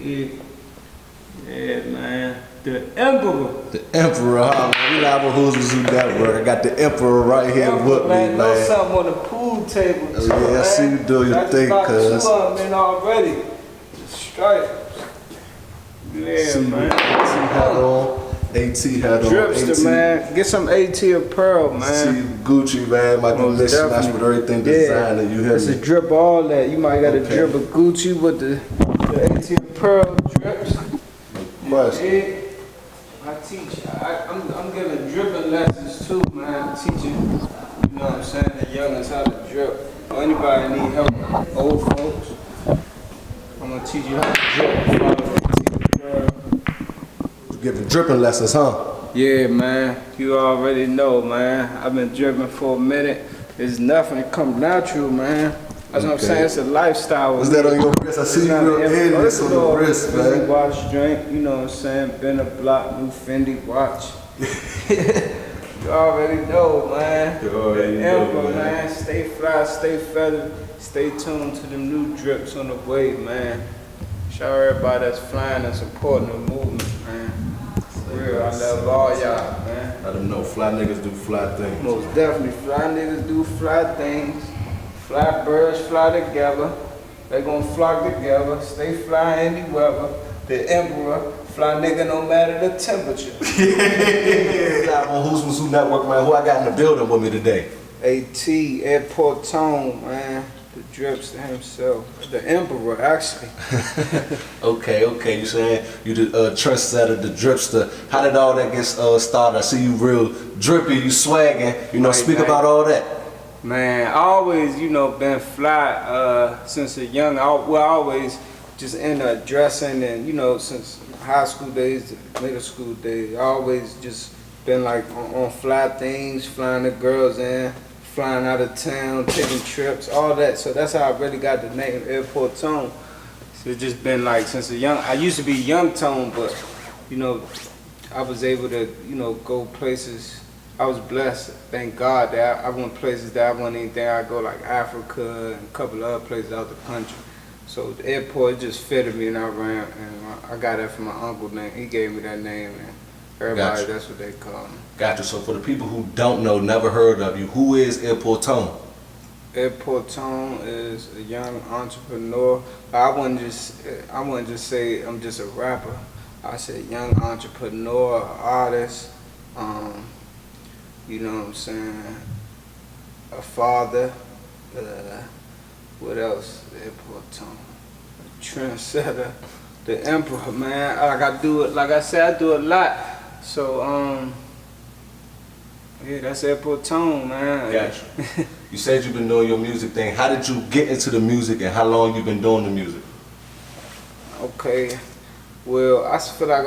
Yeah, man. The Emperor. The Emperor, huh? We live on Houzmazoo Network. I got the Emperor right here with me, man. Know something on the pool table too, yeah, man. I see you doing your thing, cuz. I just already. Just straight. Yeah, man. AT hat on. Dripster, man. Get some AT apparel, man. See Gucci, man. My collection match with everything designer. You hear me? It's a drip all that. You might got a drip of Gucci with the AT apparel drips. Must. I teach. I'm giving dripping lessons too, man. I'm teaching, you know what I'm saying, the youngins how to drip. Or anybody need help, old folks, I'm gonna teach you how to drip. Giving dripping lessons, huh? Yeah, man. You already know, man. I've been dripping for a minute. It's nothing. It comes natural, man. That's what I'm saying. It's a lifestyle. What's that on your wrist? I see you real headless on the wrist, man. Watch, drink, you know what I'm saying? Been a block, new Fendi watch. You already know, man. You already know, man. Stay fly, stay feathered, stay tuned to them new drips on the way, man. Shout out everybody that's flying and supporting the movement, man. For real, I love all y'all, man. Let them know fly niggas do fly things. Most definitely, fly niggas do fly things. Fly birds fly together. They gon' flock together. Stay fly any weather. The Emperor, fly nigga no matter the temperature. Live on Houzmazoo Network, man. Who I got in the building with me today? AT, Airport Tone, man. The Dripster himself. The Emperor, actually. Okay. You saying you the trendsetter, the Dripster. How did all that get started? I see you real drippy, you swagging. You know, speak about all that. Man, I always, you know, been fly since a young. I always just end up dressing, and you know, since high school days, middle school days, I always just been like on fly things, flying the girls in, flying out of town, taking trips, all that. So that's how I really got the name Airport Tone. So it's just been like since a young. I used to be Young Tone, but you know, I was able to, you know, go places. I was blessed, thank God, that I went places that I wasn't even think I'd go, like Africa and a couple of other places out the country. So the airport just fitted me, and I ran, and I got that from my uncle. Name. He gave me that name, and everybody, that's what they call me. Gotcha. So for the people who don't know, never heard of you, who is Airport Tone? Airport Tone is a young entrepreneur. I wouldn't just say I'm just a rapper. I said young entrepreneur, artist. You know what I'm saying? A father. What else? Airport Tone. A trendsetter. The Emperor, man. I do it. Like I said, I do a lot. So yeah, that's Airport Tone, man. Gotcha. You said you've been doing your music thing. How did you get into the music, and how long you been doing the music? Okay. Well, I feel like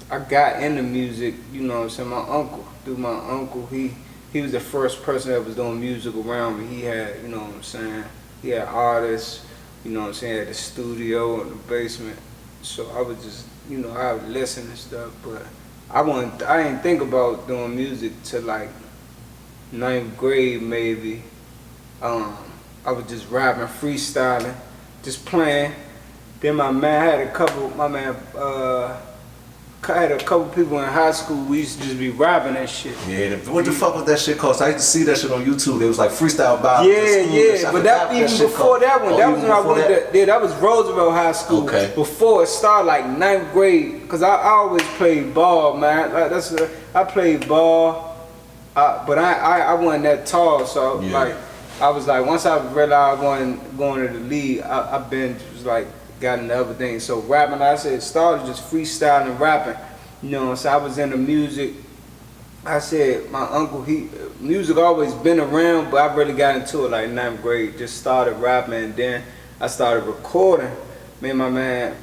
I got into music, you know what I'm saying, through my uncle, he was the first person that was doing music around me. He had, you know what I'm saying, he had artists, you know what I'm saying, at the studio in the basement. So I would just, you know, I would listen and stuff, but I didn't think about doing music till like 9th grade maybe. I was just rapping, freestyling, just playing. Then I had a couple people in high school. We used to just be rapping that shit. Yeah, what the fuck was that shit called? I used to see that shit on YouTube. It was like freestyle battles. Yeah, but that even before that one. That was when I went to, that was Roosevelt High School. Okay. Before it started, like 9th grade, cause I always played ball, man. I played ball, but I wasn't that tall, so like I was like, once I realized I wasn't going to the league, I've been just like got into other things. So rapping, like I said, it started just freestyling and rapping. You know, so I was into music. I said, my uncle, music always been around, but I really got into it like 9th grade. Just started rapping, and then I started recording. Me and my man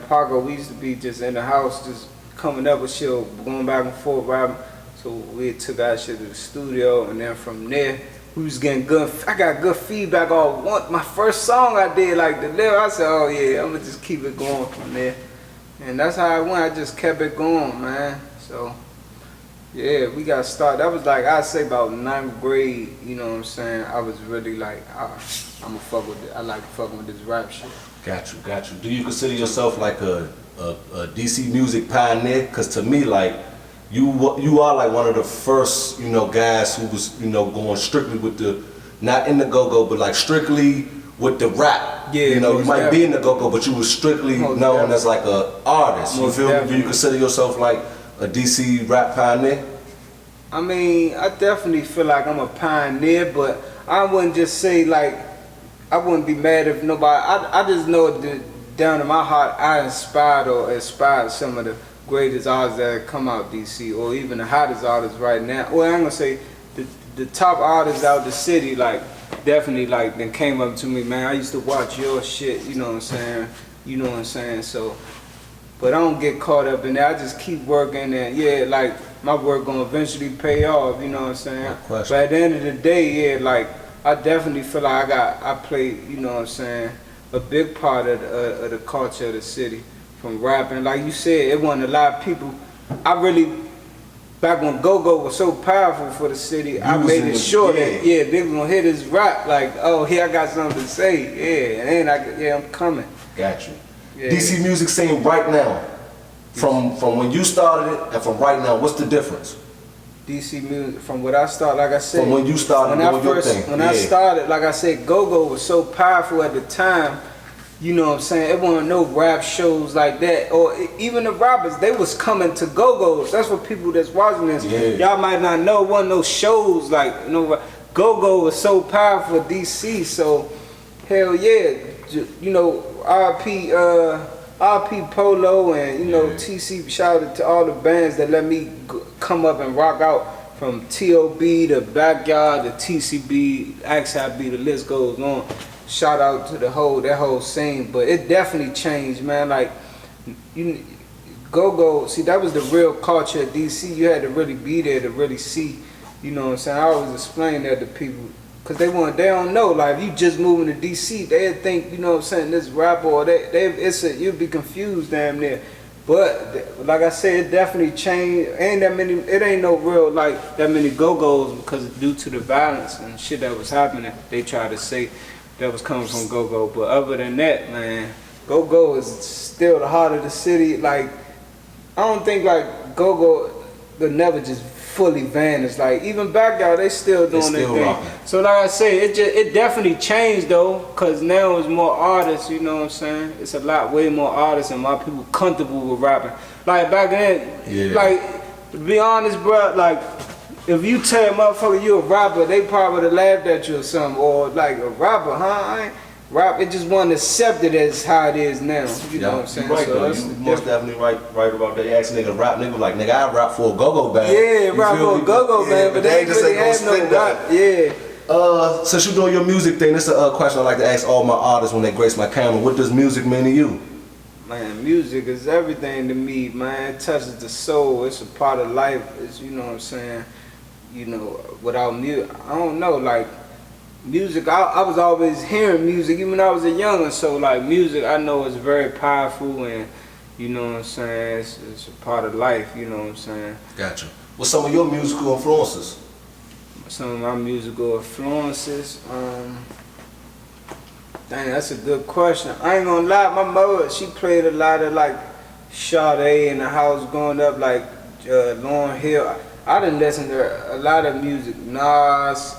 Parker, we used to be just in the house, just coming up with shit, going back and forth rapping. So we took our shit to the studio, and then from there, we was getting good. I got good feedback on my first song I did, like the lyric. I said, oh yeah, I'm gonna just keep it going from there. And that's how I went. I just kept it going, man. So Yeah, we got started. That was like, I'd say about 9th grade, you know what I'm saying? I was really like, I'ma fuck with it. I like fucking with this rap shit. Got you. Do you consider yourself like a DC music pioneer? Cause to me, like, you are like one of the first, you know, guys who was, you know, going strictly with the, not in the go-go, but like strictly with the rap. Yeah, you know, you might be in the go-go, but you was strictly known as like a artist. You feel me? Do you consider yourself like a DC rap pioneer? I mean, I definitely feel like I'm a pioneer, but I wouldn't just say like, I wouldn't be mad if nobody, I just know that down in my heart, I inspired some of the greatest artists that come out DC, or even the hottest artists right now. Well, I'm gonna say the top artists out the city, like, definitely like, then came up to me, man, I used to watch your shit, you know what I'm saying, so, but I don't get caught up in that. I just keep working, and yeah, like, my work gonna eventually pay off, you know what I'm saying? But at the end of the day, yeah, like, I definitely feel like I played, you know what I'm saying, a big part of the culture of the city, from rapping. Like you said, it wasn't a lot of people. I really, back when go-go was so powerful for the city, I made it sure that, yeah, they was gonna hear this rap, like, oh, here I got something to say, yeah, and I'm coming. Got you. Yeah. DC music scene right now, from when you started it and from right now, what's the difference? DC music, from what I started, like I said, from when you started doing your thing. When I started, like I said, go-go was so powerful at the time, you know what I'm saying? It wasn't no rap shows like that, or even the rappers, they was coming to go-go's. That's what people that's watching this, y'all might not know, it wasn't no shows like, you know, go-go was so powerful at DC, so hell yeah, you know, RP Polo and, you know, TC, shout out to all the bands that let me come up and rock out, from T.O.B. to Backyard to TCB, XIB, the list goes on. Shout out to that whole scene, but it definitely changed, man. Like, go-go, see, that was the real culture of DC. You had to really be there to really see, you know what I'm saying? I always explain that to people, because they don't know, like, if you just moving to DC, they'd think, you know what I'm saying, this rapper, or you'd be confused damn near. But, like I said, it definitely changed. It ain't no real, like, that many go-go's, because due to the violence and shit that was happening, they tried to say that was coming from go-go. But other than that, man, go-go is still the heart of the city. Like, I don't think, like, go-go will never just fully vanished. Like, even Backyard, they still doing their thing. Rocking. So like I say, it definitely changed though, cause now it's more artists, you know what I'm saying? It's a lot way more artists and more people comfortable with rapping. Like back then, like, to be honest, bro, like, if you tell a motherfucker you a rapper, they probably would have laughed at you or something. Or like, a rapper, huh? I ain't rap, it just wasn't accepted as how it is now. You know what I'm saying? Right, so you most definitely right about that. You ask a nigga rap, nigga like, nigga, I rap for a go-go band. Yeah, rap for a go-go band, but they ain't really have no rap. Yeah. Since you doing your music thing, this is a question I like to ask all my artists when they grace my camera. What does music mean to you? Man, music is everything to me, man. It touches the soul. It's a part of life. It's, you know what I'm saying? You know, without music, I don't know, like, music, I was always hearing music, even when I was a youngin', so like music I know is very powerful, and you know what I'm saying, it's a part of life, you know what I'm saying. Gotcha. What's some of your musical influences? Some of my musical influences, dang, that's a good question. I ain't gonna lie, my mother, she played a lot of like Sade in the house growing up, like Lauryn Hill. I done listen to a lot of music, Nas,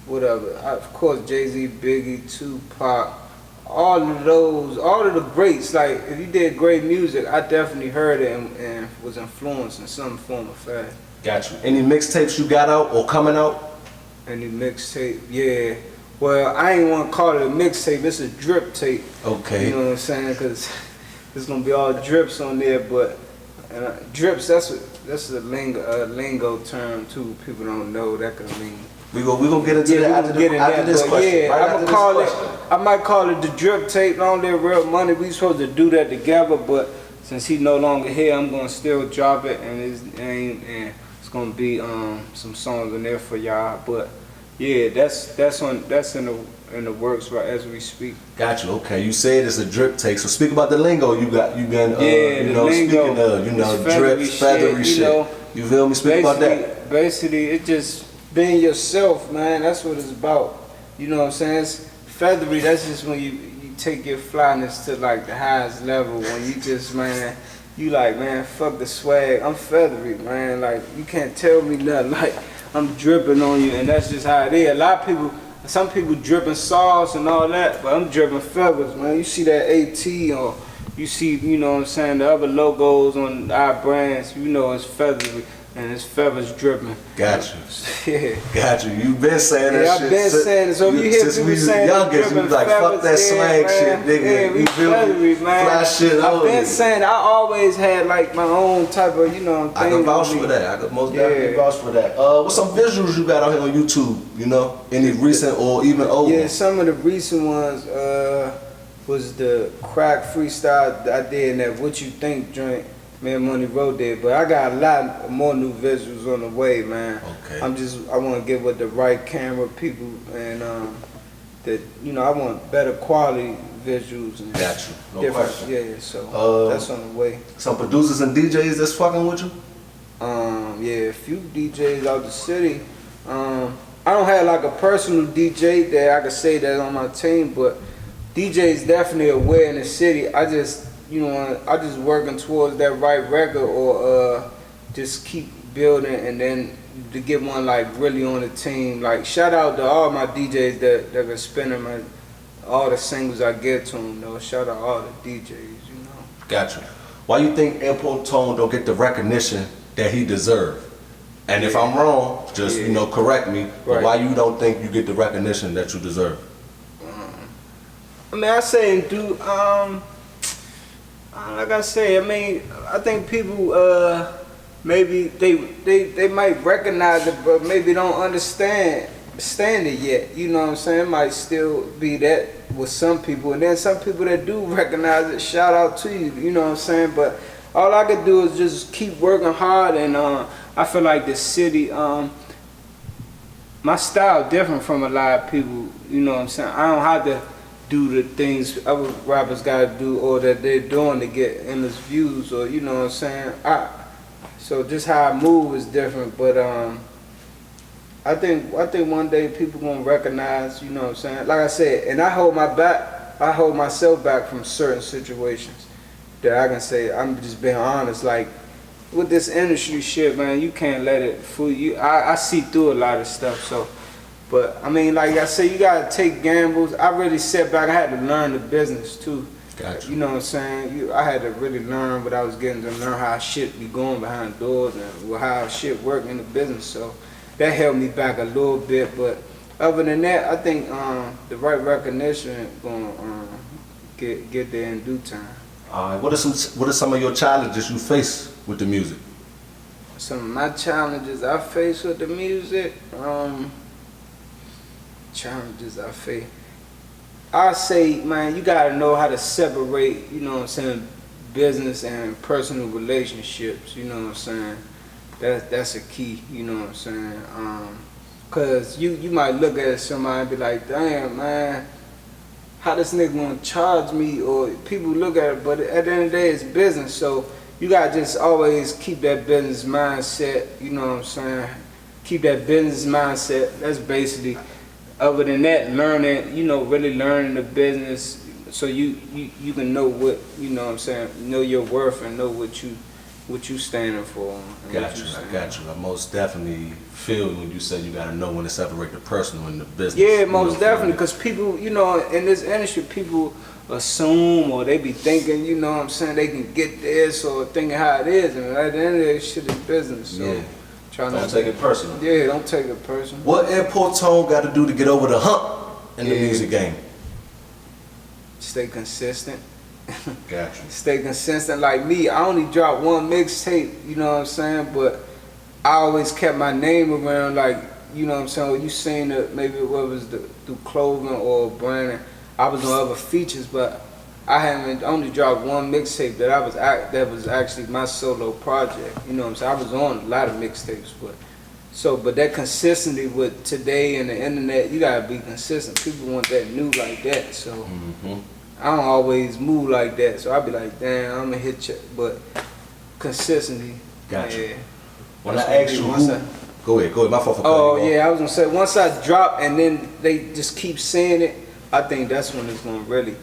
whatever. Of course, Jay-Z, Biggie, Tupac, all of the greats. Like, if you did great music, I definitely heard it and was influenced in some form or fashion. Got you. Any mixtapes you got out or coming out? Any mixtape? Yeah. Well, I ain't want to call it a mixtape. It's a drip tape. Okay. You know what I'm saying? Because it's gonna be all drips on there. But drips, that's a lingo term too. People don't know that could mean. We gonna get into that after this question. Yeah, I might call it the drip tape. Long live real money. We supposed to do that together, but since he's no longer here, I'm gonna still drop it, and it's gonna be some songs in there for y'all. But yeah, that's in the works right as we speak. Got you. Okay, you said it's a drip tape. So speak about the lingo you been the lingo, speaking of, drips, feathery shit. You know, You feel me? Speak about that. Basically, it just being yourself, man. That's what it's about. You know what I'm saying? It's feathery. That's just when you take your flyness to like the highest level. When you just, man, you like, man, fuck the swag. I'm feathery, man. Like, you can't tell me nothing. Like, I'm dripping on you, and that's just how it is. A lot of people, some people dripping sauce and all that, but I'm dripping feathers, man. You see that AT or you see, you know what I'm saying, the other logos on our brands, you know it's feathery. And his feathers dripping. Got you. Yeah. Got you. You been saying that shit. I've been saying it. So you hear people saying youngest, you like, fuck that slang shit, nigga. Yeah, you feel me? Fly shit I've been saying, I always had like my own type of, you know, thing. I can vouch for that. I can most definitely vouch for that. What's some visuals you got out here on YouTube, you know? Any recent or even old? Yeah, some of the recent ones was the crack freestyle I did in that What You Think joint. Man, Money Road did, but I got a lot more new visuals on the way, man. Okay. I want to get with the right camera people, and that, you know, I want better quality visuals. And got you. No question. Yeah, so that's on the way. Some producers and DJs that's fucking with you? Yeah, a few DJs out the city. I don't have like a personal DJ that I could say that's on my team, but DJs definitely aware in the city. I just working towards that right record, or just keep building, and then to get one like really on the team. Like, shout out to all my DJs that are spinning all the singles I get to them, though. Shout out all the DJs, you know. Gotcha. Why you think Import Tone don't get the recognition that he deserves? And if I'm wrong, just you know, correct me. But why you don't think you get the recognition that you deserve? I mean, I say, dude, like I say, I mean, I think people maybe they might recognize it, but maybe don't understand it yet. You know what I'm saying? It might still be that with some people, and then some people that do recognize it, shout out to you. You know what I'm saying? But all I could do is just keep working hard, and I feel like the city, my style different from a lot of people. You know what I'm saying? I don't have to do the things other rappers gotta do, or that they're doing to get endless views, or you know what I'm saying. So just how I move is different, but I think one day people gonna recognize, you know what I'm saying. Like I said, and I hold myself back from certain situations that I can say. I'm just being honest. Like with this industry shit, man, you can't let it fool you. I see through a lot of stuff, so. But I mean, like I say, you gotta take gambles. I really sat back. I had to learn the business too. Gotcha. You know what I'm saying? I had to really learn what I was getting, to learn how shit be going behind doors and how shit work in the business. So that held me back a little bit. But other than that, I think the right recognition gonna get there in due time. All right. What are some of your challenges you face with the music? Some of my challenges I face with the music. Challenges I face. I say, man, you gotta know how to separate, you know what I'm saying, business and personal relationships, you know what I'm saying. That's a key, you know what I'm saying. Cause you might look at somebody and be like, damn, man, how this nigga gonna charge me? Or people look at it, but at the end of the day, it's business. So you gotta just always keep that business mindset, you know what I'm saying. Keep that business mindset. That's basically. Other than that, learning, you know, really learning the business, so you can know what, you know what I'm saying, know your worth and know what you standing for. Got you. I most definitely feel when you said you gotta know when to separate the personal and the business. Yeah, most definitely, because people, you know, in this industry, people assume, or they be thinking, you know what I'm saying, they can get this, or thinking how it is, and at the end of the day, shit is business. So. Yeah. Don't take it personal. Yeah, don't take it personal. What Import Tone got to do to get over the hump in the music game? Stay consistent. Gotcha. Stay consistent. Like me, I only dropped one mixtape, you know what I'm saying? But I always kept my name around, like, you know what I'm saying? You seen it, maybe it was through clothing or branding. I was on other features, but I haven't only dropped one mixtape that was actually my solo project. You know what I'm saying? I was on a lot of mixtapes, but that consistency with today and the internet, you gotta be consistent. People want that new like that, so I don't always move like that. So I be like, damn, I'm gonna hit you, but consistency. Gotcha. Yeah. When I asked you who, go ahead, my fault for cutting you off. Yeah, I was gonna say once I drop and then they just keep saying it, I think that's when it's gonna really,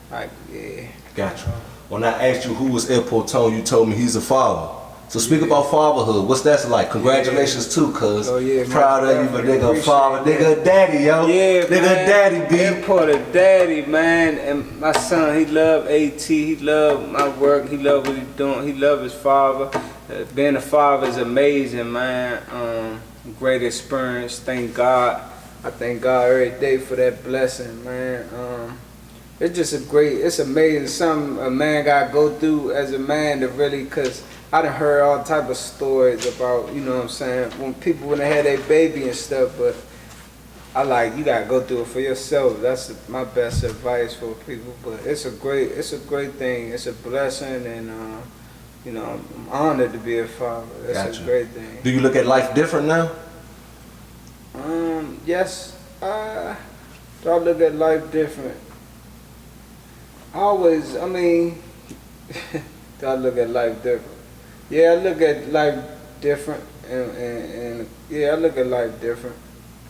like, yeah. Gotcha. When I asked you who was Airport Tone, you told me he's a father. So speak about fatherhood. What's that like? Congratulations too, cuz. Proud of you, but nigga, father, nigga, daddy, yo. Yeah, nigga, man. daddy, B. Airport of daddy, man. And my son, he love AT. He love my work. He love what he doing. He love his father. Being a father is amazing, man. Great experience. Thank God. I thank God every day for that blessing, man. It's just it's amazing something a man gotta go through as a man to really, cause I done heard all type of stories about, you know what I'm saying, when they had their baby and stuff, but I like, you gotta go through it for yourself. That's my best advice for people. But it's a great thing. It's a blessing, and you know, I'm honored to be a father. That's a great thing. Do you look at life different now? Yes, I look at life different. I mean, I look at life different. Yeah, I look at life different, and yeah, I look at life different.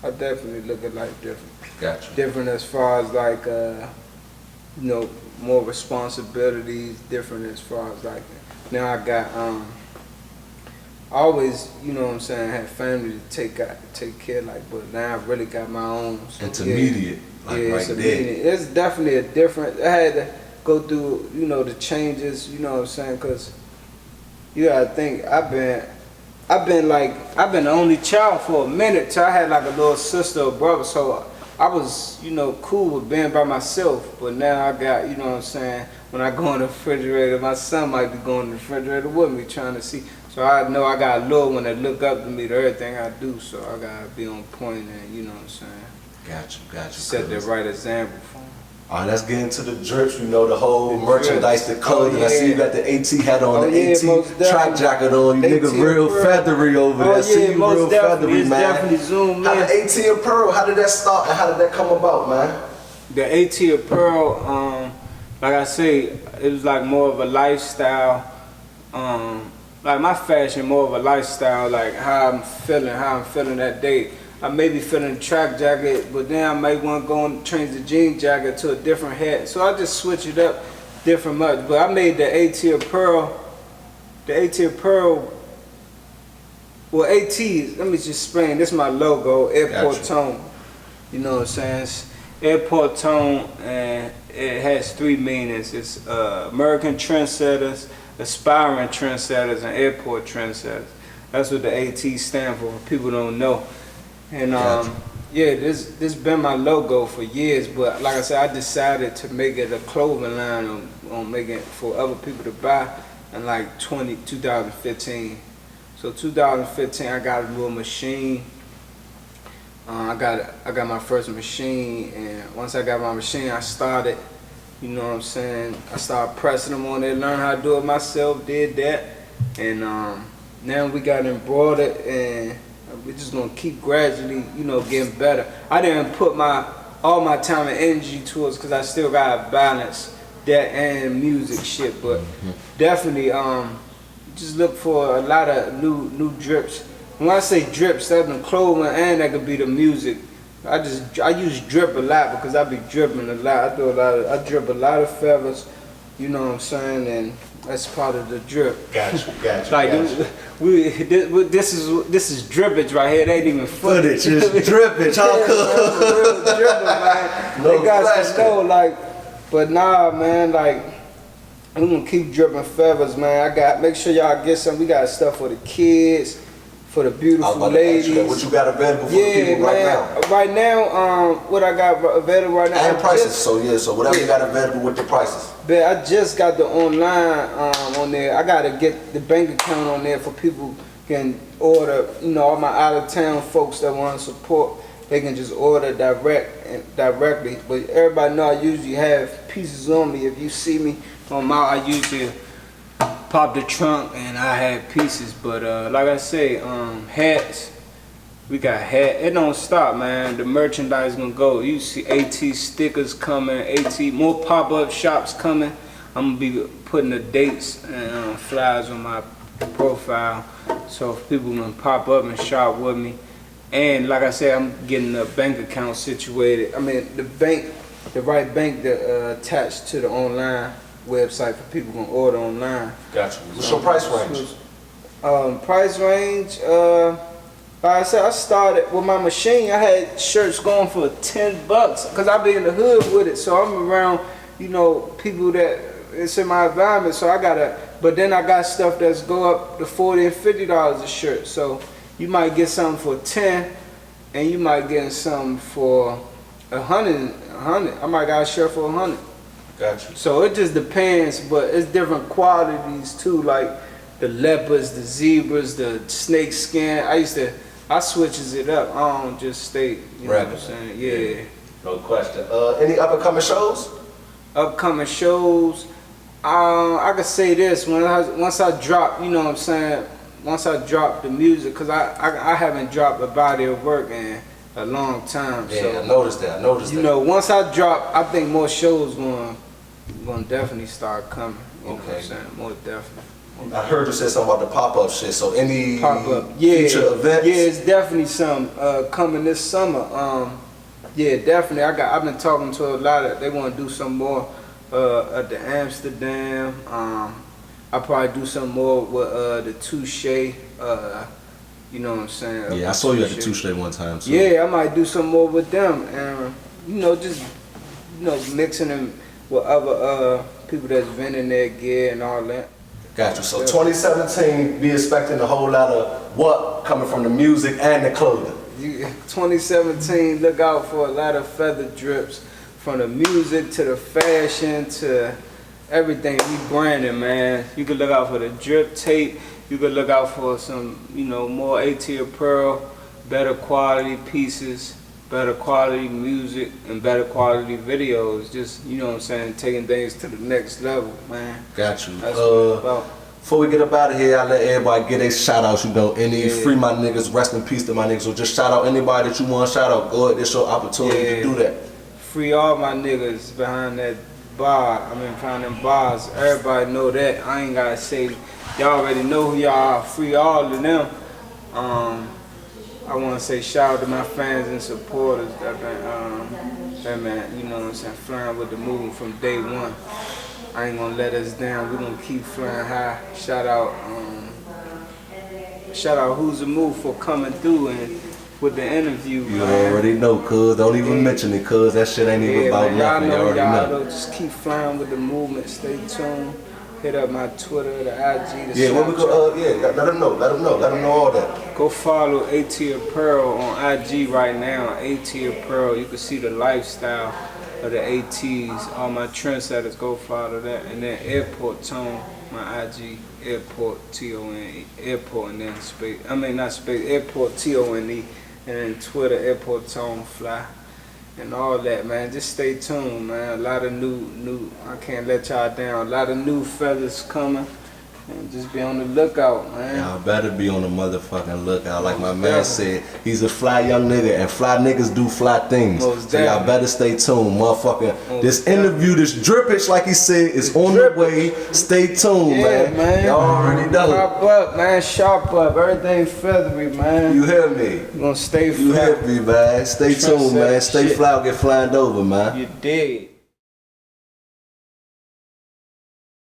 I definitely look at life different. Gotcha. Different as far as like, you know, more responsibilities. Different as far as like, now I got, I always, you know what I'm saying, had family to take care, like, but now I really got my own. So Intermediate, yeah, like right there. It's definitely a different. I had to go through, you know, the changes. You know what I'm saying, because you gotta think. I've been the only child for a minute till I had like a little sister or brother. So I was, you know, cool with being by myself. But now I got, you know what I'm saying, when I go in the refrigerator, my son might be going in the refrigerator with me trying to see. So I know I got a little one that look up to me to everything I do. So I gotta be on point and, you know what I'm saying. Gotcha. Set the right example for him. All right, let's get into the drips. You know, the whole merchandise, the clothing. I see you got the AT hat on, the AT track jacket on. You nigga real feathery over there. See you real feathery, man. Definitely zoom, man. How the AT Apparel, how did that start and how did that come about, man? The AT Apparel, like I say, it was like more of a lifestyle. Like my fashion, more of a lifestyle, like how I'm feeling that day. I may be feeling a track jacket, but then I might want to go and change the jean jacket to a different hat. So I just switch it up different much. But I made the AT Apparel, well, AT, let me just explain. This is my logo, Airport Tone. You know what I'm saying? It's Airport Tone, and it has three meanings. It's American trendsetters, aspiring trendsetters, and airport trendsetters. That's what the AT stand for. People don't know. And yeah, this been my logo for years, but like I said, I decided to make it a clothing line on making it for other people to buy in like 2015. So 2015, I got a little machine. I got my first machine, and once I got my machine, I started, you know what I'm saying, I started pressing them on there, learned how to do it myself, did that, and now we got embroidered, and we're just gonna keep gradually, you know, getting better. I didn't put all my time and energy towards, because I still gotta balance that and music shit, but definitely just look for a lot of new drips. When I say drips, that's the clothing and that could be the music. I use drip a lot because I be dripping a lot. I drip a lot of feathers, you know what I'm saying, and that's part of the drip. Gotcha. Like this is drippage right here. It ain't even footage. It's drippage. How real dripping, man. No they got plastic. to know, like, but nah, man, like, I'm gonna keep dripping feathers, man. Make sure y'all get some. We got stuff for the kids, for the beautiful ladies. What you got available for the people right now? Right now, what I got available right now. And prices. So whatever you got available with the prices. But I just got the online on there. I gotta get the bank account on there for people can order. You know, all my out of town folks that want to support, they can just order directly. But everybody know I usually have pieces on me. If you see me on my, I usually pop the trunk and I have pieces. But like I say, hats. We got hat. It don't stop, man. The merchandise gonna go. You see AT stickers coming, AT more pop-up shops coming. I'm gonna be putting the dates and flyers on my profile. So if people can pop up and shop with me. And like I said, I'm getting a bank account situated. I mean, the right bank that attached to the online website for people who can order online. Gotcha. What's your price range? Price range, like I said, I started with my machine. I had shirts going for $10 because I be in the hood with it. So I'm around, you know, people that it's in my environment. So I gotta, but then I got stuff that's go up to $40 and $50 a shirt. So you might get something for 10, and you might get something for 100. I might got a shirt for 100. Gotcha. So it just depends, but it's different qualities too, like the leopards, the zebras, the snake skin. I switches it up. I don't just stay, you know what I'm saying? Yeah. No question. Any up and coming shows? Upcoming shows. I could say this, once I drop, you know what I'm saying, once I drop the music, because I haven't dropped a body of work in a long time. Yeah, so, I noticed that. You know, once I drop, I think more shows gonna definitely start coming. You know what I'm saying? More definitely. I heard you say something about the pop-up shit. So any pop-up, future events? Yeah, it's definitely some coming this summer. Yeah, definitely. I've been talking to a lot of. They want to do some more at the Amsterdam. I'll probably do some more with the Touche. You know what I'm saying? Yeah, I saw you at the Touche one time too. Yeah, I might do some more with them, and you know, just mixing them with other people that's vending their gear and all that. Gotcha. So 2017, be expecting a whole lot of what coming from the music and the clothing. 2017, look out for a lot of feather drips, from the music to the fashion to everything. We branding, man. You can look out for the drip tape. You could look out for some, you know, more A-tier pearl, better quality pieces, better quality music, and better quality videos. Just, you know what I'm saying, taking things to the next level, man. Got you. That's what it's about. Before we get up out of here, I let everybody get their shout outs, you know, any free my niggas, rest in peace to my niggas, or just shout out anybody that you want to shout out. Go ahead, it's your opportunity to do that. Free all my niggas behind that bar, behind them bars. Everybody know that. I ain't gotta say, y'all already know who y'all are. Free all of them. I want to say shout out to my fans and supporters that been, you know what I'm saying, flying with the movement from day one. I ain't gonna let us down. We're gonna keep flying high. Shout out Houzmazoo for coming through and with the interview. You already know, cuz. Don't even mention it, cuz. That shit ain't even about nothing. You already know. Just keep flying with the movement. Stay tuned. Hit up my Twitter, the IG, the what we go, let them know all that. Go follow A-Tier Pearl on IG right now. A-Tier Pearl. You can see the lifestyle of the ATs. All my trendsetters, go follow that. And then Airport Tone, my IG, Airport T-O-N-E, Airport and then space. Not space, Airport T-O-N-E. And then Twitter, Airport Tone Fly. And all that, man. Just stay tuned, man. A lot of new, I can't let y'all down. A lot of new feathers coming. And just be on the lookout, man. Y'all better be on the motherfucking lookout. Like my man said, he's a fly young nigga, and fly niggas do fly things. So y'all better stay tuned, motherfucker. This interview, this drippage, like he said, is on the way. Stay tuned, man. Y'all already know. Pop up, man. Sharp up. Everything feathery, man. You hear me? You gonna stay fly. You hear me, man. Stay tuned, man. Stay fly, get flying over, man. You dig.